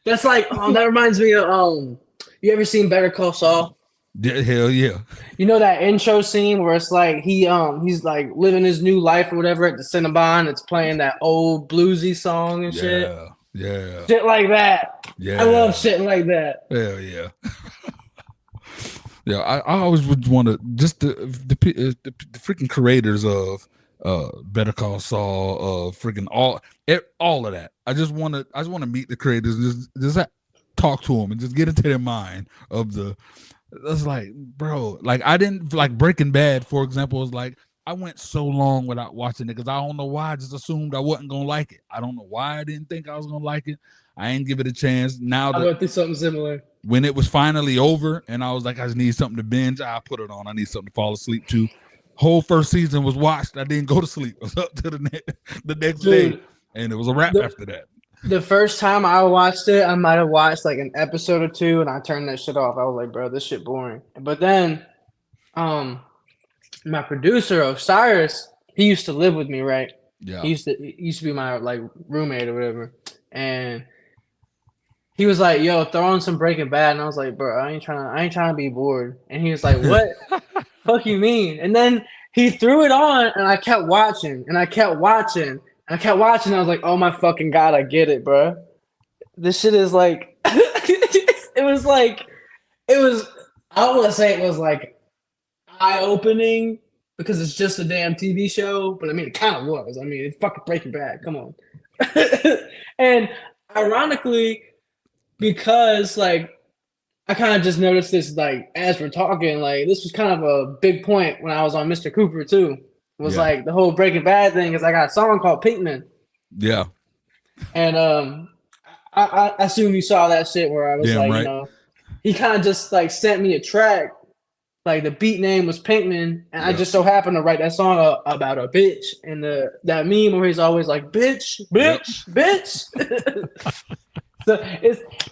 That's like, that reminds me of you ever seen Better Call Saul? Hell yeah. You know that intro scene where it's like he's like living his new life or whatever at the Cinnabon. It's playing that old bluesy song and shit. Yeah. Shit like that. Yeah. I love shit like that. Hell yeah. Yeah, I always would want to just the freaking creators of Better Call Saul, freaking all of that. I just want to meet the creators, just talk to them and just get into their mind of the. It's like, bro, like I didn't like Breaking Bad, for example. Was like I went so long without watching it because I don't know why. I just assumed I wasn't gonna like it. I don't know why I didn't think I was gonna like it. I ain't give it a chance. Now I went through something similar. When it was finally over, and I was like, I just need something to binge. I put it on. I need something to fall asleep to. Whole first season was watched. I didn't go to sleep. I was up to the next day, and it was a wrap after that. The first time I watched it, I might have watched like an episode or two, and I turned that shit off. I was like, bro, this shit boring. But then, my producer Osiris, he used to live with me, right? Yeah. He used to be my like roommate or whatever, and he was like, "Yo, throw on some Breaking Bad," and I was like, "Bro, I ain't trying to be bored." And he was like, "What? Fuck you mean?" And then he threw it on, and I kept watching, and I kept watching. I kept watching. I was like, "Oh my fucking god, I get it, bro. This shit is like." It was. I don't want to say it was like eye-opening because it's just a damn TV show, but I mean, it kind of was. I mean, it's fucking Breaking Bad. Come on. And ironically, because like I kind of just noticed this, like as we're talking, like this was kind of a big point when I was on Mr. Cooper too. Was like the whole Breaking Bad thing is I got a song called Pinkman. Yeah. And I assume you saw that shit where I was right. He kind of just like sent me a track, like the beat name was Pinkman, and I just so happened to write that song about a bitch, and that meme where he's always like bitch. So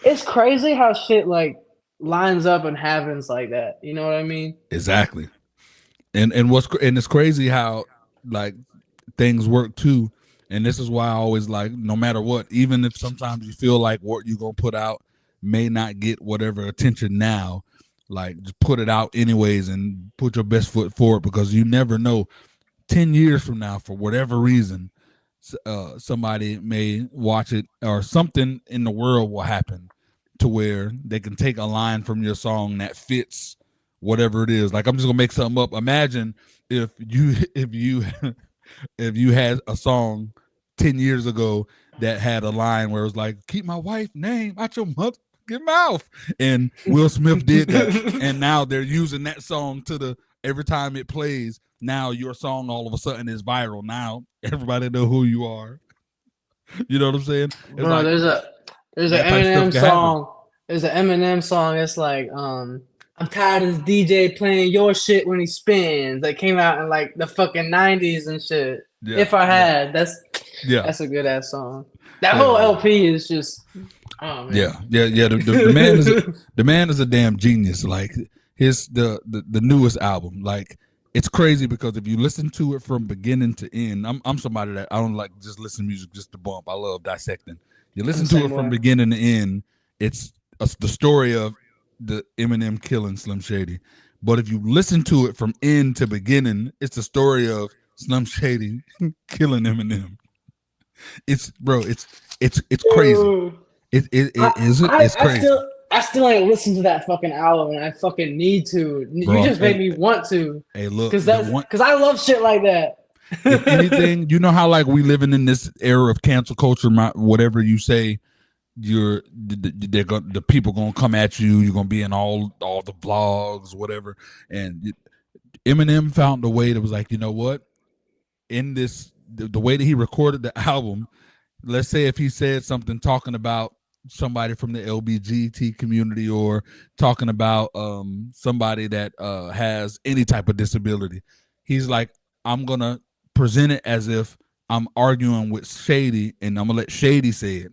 it's crazy how shit like lines up and happens like that. You know what I mean? Exactly. And it's crazy how like things work too. And this is why I always like, no matter what, even if sometimes you feel like what you're gonna put out may not get whatever attention now, like just put it out anyways and put your best foot forward, because you never know 10 years from now, for whatever reason, somebody may watch it or something in the world will happen to where they can take a line from your song that fits whatever it is. Like I'm just gonna make something up. Imagine if you if you had a song 10 years ago that had a line where it was like, keep my wife's name out your motherfucking mouth. And Will Smith did that. And now they're using that song every time it plays. Now your song all of a sudden is viral. Now everybody know who you are. You know what I'm saying? It's Bro, like, there's an Eminem song. There's an Eminem song. It's like, I'm tired of this DJ playing your shit when he spins. That came out in like the fucking 90s and shit. Yeah, if I had, that's a good ass song. That whole LP is just, oh man. Yeah. The man is a damn genius. Like the newest album, like it's crazy because if you listen to it from beginning to end, I'm somebody that I don't like just listen to music just to bump. I love dissecting. You listen to it from beginning to end, it's the story of the Eminem killing Slim Shady. But if you listen to it from end to beginning, it's the story of Slim Shady killing Eminem. It's crazy. It's crazy. I still ain't listened to that fucking album, and I fucking need to. Bro, you just made me want to. Hey, look, because I love shit like that. If anything, you know how like we living in this era of cancel culture. Whatever you say, the people gonna come at you. You're gonna be in all the vlogs, whatever. And Eminem found a way that was like, you know what? In this, the way that he recorded the album, let's say if he said something talking about somebody from the LGBT community or talking about somebody that has any type of disability, he's like, I'm gonna present it as if I'm arguing with Shady, and I'm gonna let Shady say it.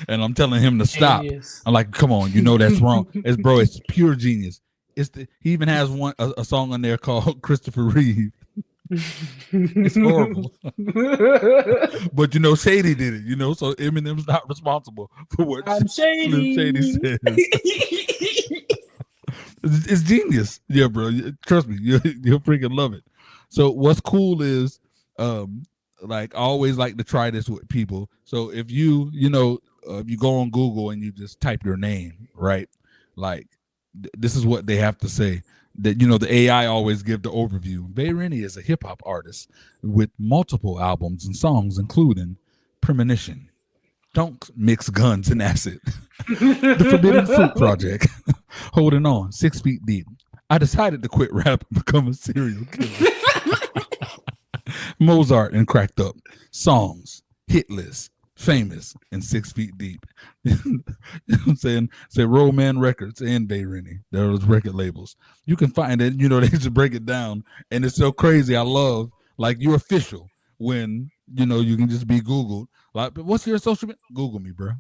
And I'm telling him to stop. Genius. I'm like, come on, you know that's wrong. It's pure genius. He even has a song on there called Christopher Reeve. It's horrible. But you know Shady did it, you know, so Eminem's not responsible for what Slim Shady says. It's genius. Yeah, bro. Trust me, you'll freaking love it. So what's cool is like I always like to try this with people. So if you if you go on Google and you just type your name, right? Like this is what they have to say. That the AI always give the overview. Vayreni is a hip hop artist with multiple albums and songs, including Premonition, Don't Mix Guns and Acid, The Forbidden Fruit Project, Holding On, 6 Feet Deep. I decided to quit rap and become a serial killer. Mozart and Cracked Up, Songs, Hit List, Famous, and 6 Feet Deep. You know what I'm saying? Say Roman Records and Vayreni. Those record labels. You can find it, they just break it down. And it's so crazy. I love, like, you're official when, you can just be Googled. Like, what's your social media? Google me, bro.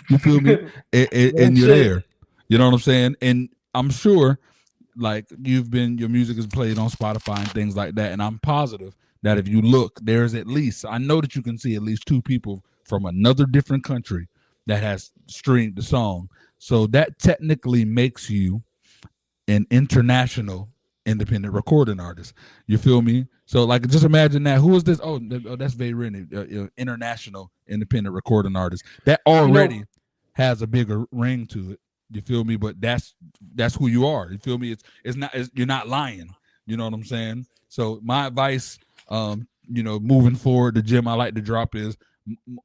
You feel me? and you're there. You know what I'm saying? And I'm sure, like, your music is played on Spotify and things like that. And I'm positive that if you look, there's I know that you can see at least 2 people from another different country that has streamed the song. So that technically makes you an international independent recording artist. You feel me? So like, just imagine that. Who is this? Oh, that's Vayreni, international independent recording artist. That already has a bigger ring to it. You feel me? But that's who you are. You feel me? You're not lying. You know what I'm saying? So my advice, moving forward, the gem I like to drop is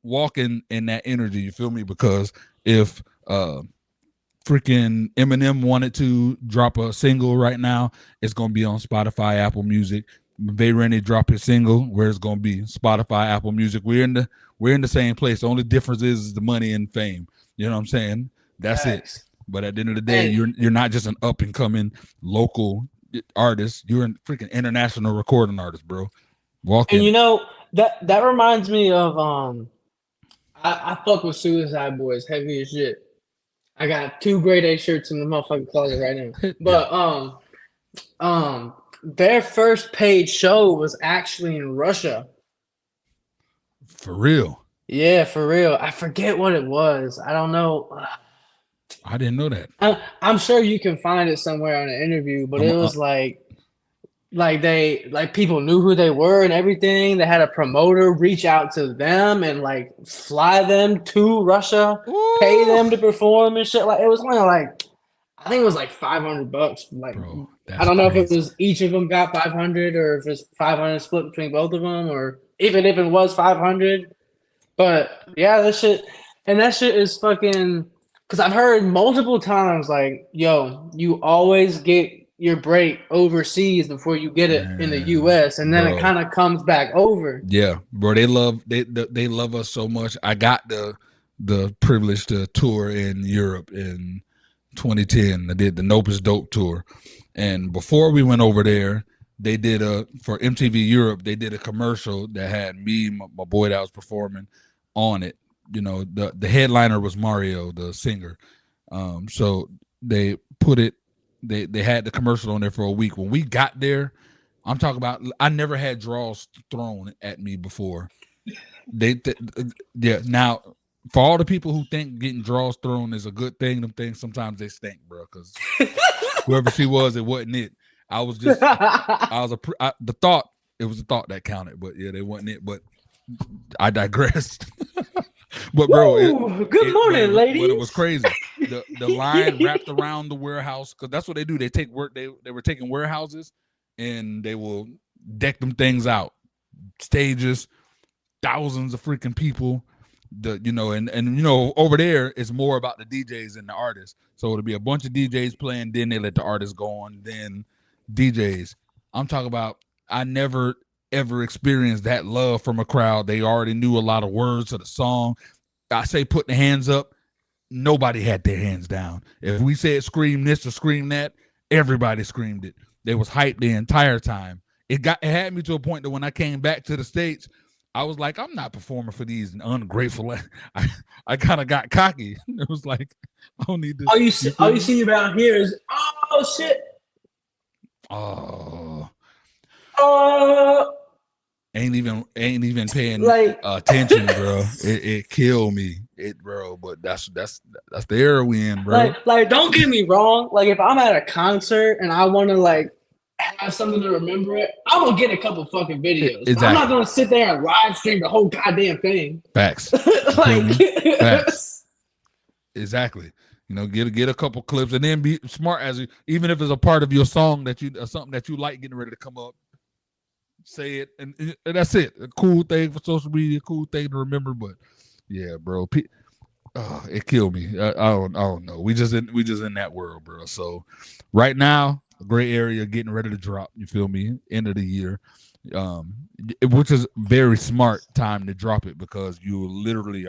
walking in that energy. You feel me? Because if freaking Eminem wanted to drop a single right now, it's gonna be on Spotify, Apple Music. Vayreni drop his single, where it's gonna be Spotify, Apple Music. We're in the same place. The only difference is the money and fame. You know what I'm saying? That's it. But at the end of the day, you're not just an up and coming local artist. You're a freaking international recording artist, bro. Walk in. And that reminds me of I fuck with Suicide Boys heavy as shit. I got 2 grade A shirts in the motherfucking closet right now. But their first paid show was actually in Russia. For real? Yeah, for real. I forget what it was. I don't know. I didn't know that. I'm sure you can find it somewhere on an interview, but it was like like people knew who they were and everything. They had a promoter reach out to them and like fly them to Russia, pay them to perform and shit. Like it was only like I think it was like $500. Like Bro, I don't know if it crazy. was each of them got 500 or if it's 500 split between both of them or even if it was 500. But yeah, that shit is fucking. Because I've heard multiple times like, yo, you always get your break overseas before you get it in the Man, U.S. and then it bro. kind of comes back over. Yeah, bro, they love us so much. I got the privilege to tour in Europe in 2010. I did the Nope is Dope tour, and before we went over there, they did for MTV Europe. They did a commercial that had me, my boy that was performing on it. You know, the headliner was Mario, the singer. So they put it. They had the commercial on there for a week. When we got there, I'm talking about. I never had draws thrown at me before. Yeah. Now, for all the people who think getting draws thrown is a good thing, them things sometimes they stink, bro. Because whoever she was, it wasn't it. I was just, the thought. It was the thought that counted, but yeah, they wasn't it. But I digressed. But bro, good morning, ladies. But it was crazy. The line wrapped around the warehouse because that's what they do. They take work. They were taking warehouses and they will deck them things out, stages, thousands of freaking people. And over there it's more about the DJs and the artists. So it'll be a bunch of DJs playing, then they let the artists go on, then DJs. I'm talking about. I never ever experienced that love from a crowd. They already knew a lot of words of the song. I say put the hands up. Nobody had their hands down. If we said scream this or scream that, everybody screamed it. They was hyped the entire time. It had me to a point that when I came back to the States, I was like, I'm not performing for these ungrateful. I kind of got cocky. It was like, I don't need this. All you see about here is, oh shit. Oh. Oh. Ain't even paying attention, bro. It killed me, bro. But that's the era we in, bro. Like, don't get me wrong. Like, if I'm at a concert and I want to like have something to remember it, I'm gonna get a couple fucking videos. Exactly. I'm not gonna sit there and live stream the whole goddamn thing. Facts. Facts. Exactly. You know, get a couple clips and then be smart even if it's a part of your song that you something that you like getting ready to come up. Say it and that's it. A cool thing for social media, a cool thing to remember. But yeah, bro, it killed me. I don't know. We just in that world, bro. So right now, gray area getting ready to drop. You feel me? End of the year, which is very smart time to drop it because you're literally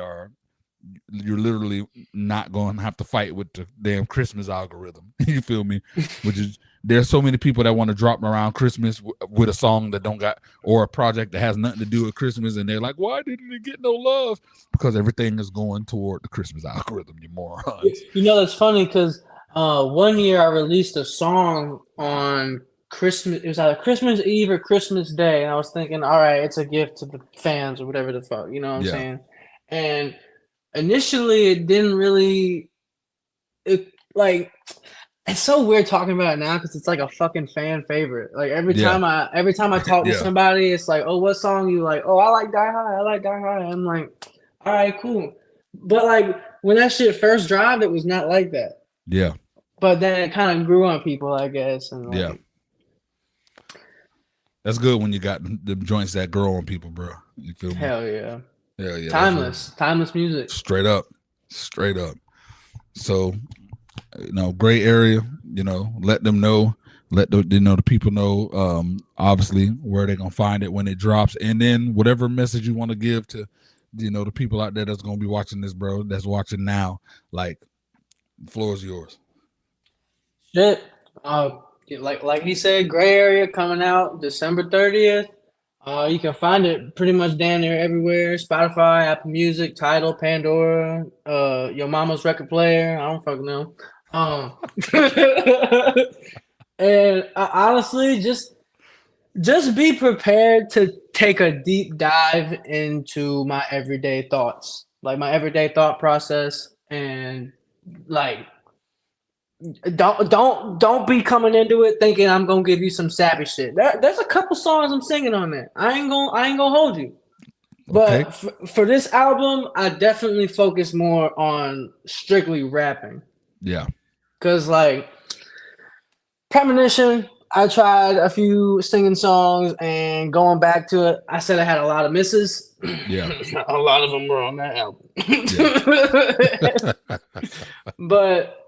not going to have to fight with the damn Christmas algorithm. You feel me? Which is. There's so many people that want to drop around Christmas with a song that don't got or a project that has nothing to do with Christmas, and they're like, "Why didn't it get no love?" Because everything is going toward the Christmas algorithm. You morons. You know, it's funny because one year I released a song on Christmas. It was either Christmas Eve or Christmas Day, and I was thinking, all right, it's a gift to the fans or whatever the fuck, you know what I'm saying? And initially, it didn't really. It's so weird talking about it now because it's like a fucking fan favorite. Like every time I talk to somebody, it's like, oh, what song you like? Oh, I like Die High. I like Die High. I'm like, all right, cool. But like when that shit first dropped, it was not like that. Yeah. But then it kind of grew on people, I guess. And yeah. That's good when you got the joints that grow on people, bro. You feel me? Hell yeah. Hell yeah. Timeless music. Straight up. So. Gray area, let them know, the people know, obviously where they're going to find it when it drops. And then whatever message you want to give to, the people out there that's going to be watching this, bro, that's watching now, like the floor is yours. Shit. Like he said, Gray Area coming out December 30th. You can find it pretty much down there everywhere. Spotify, Apple Music, Tidal, Pandora, your mama's record player. I don't fucking know. And honestly, just be prepared to take a deep dive into my everyday thoughts, like my everyday thought process, and like don't be coming into it thinking I'm gonna give you some sappy shit. There's a couple songs I'm singing on there. I ain't gonna hold you. But Okay. for this album, I definitely focus more on strictly rapping. Yeah. Cause like Premonition, I tried a few singing songs and going back to it, I said I had a lot of misses. Yeah. A lot of them were on that album. Yeah. But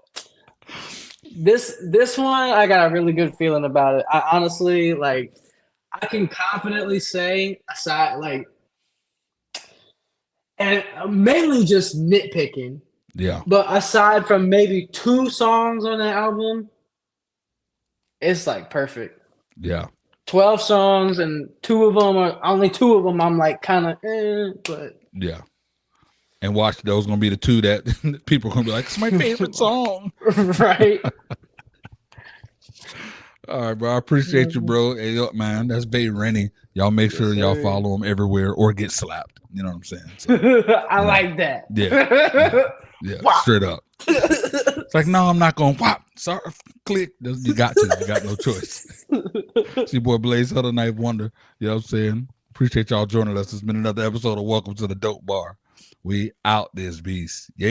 this one, I got a really good feeling about it. I honestly like. I can confidently say, aside like, and mainly just nitpicking. Yeah. But aside from maybe 2 songs on that album, it's like perfect. Yeah. 12 songs and only two of them I'm like kind of but yeah. And watch those gonna be the 2 that people are gonna be like, it's my favorite song. Right. All right, bro. I appreciate you, bro. Hey, look, man, that's Vayreni. Y'all make sure y'all follow him everywhere or get slapped. You know what I'm saying? So, I like that. Yeah. Straight up. It's like, no, I'm not going to whop. Sorry, click. You got to. You got no choice. It's your boy Blaze, Huddle Knife Wonder. You know what I'm saying? Appreciate y'all joining us. It's been another episode of Welcome to the Dope Bar. We out this beast. Yeah.